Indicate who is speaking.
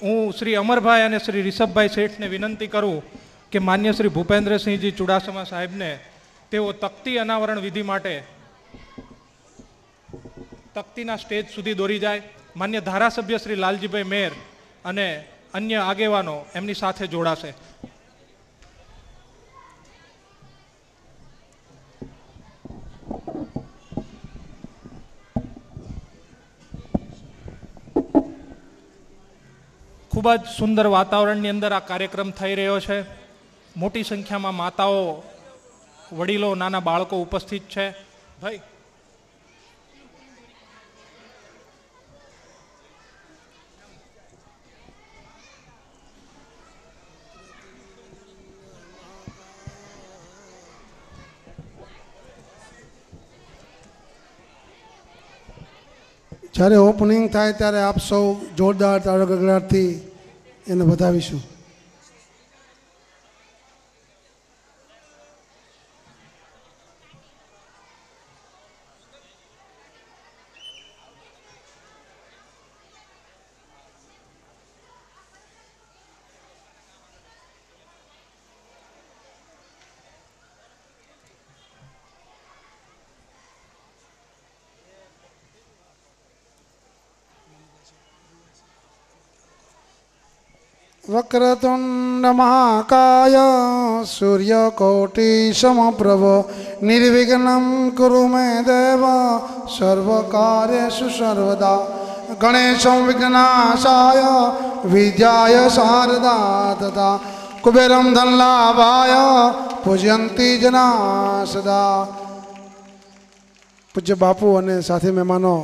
Speaker 1: હું શ્રી અમરભાઈ અને શ્રી રિષભભાઈ શેઠને વિનંતી કરું કે માન્ય શ્રી ભૂપેન્દ્રસિંહજી ચુડાસમા સાહેબને તેઓ તખ્તી અનાવરણ વિધિ માટે તખ્તીના સ્ટેજ સુધી દોરી જાય. માન્ય ધારાસભ્ય શ્રી લાલજીભાઈ મેર અને અન્ય આગેવાનો એમની સાથે જોડાશે. ખૂબ જ સુંદર વાતાવરણની અંદર આ કાર્યક્રમ થઈ રહ્યો છે. મોટી સંખ્યામાં માતાઓ, વડીલો, નાના બાળકો ઉપસ્થિત છે. ભાઈ
Speaker 2: જ્યારે ઓપનિંગ થાય ત્યારે આપ સૌ જોરદાર તાળો ગગડાટથી એને વધાવીશું. વક્રતુંડ મહાકાય સૂર્યકોટિ સમપ્રભ નિર્વિઘ્નમ કુરુ મે દેવ સર્વકાર્યેષુ સર્વદા ગણેશં વિઘ્નાશાય વિદ્યાય શારદા તથા કુબેરમ ધનલાભાય પૂજયંતી જના સદા. પૂજ્ય બાપુ અને સાથી મહેમાનો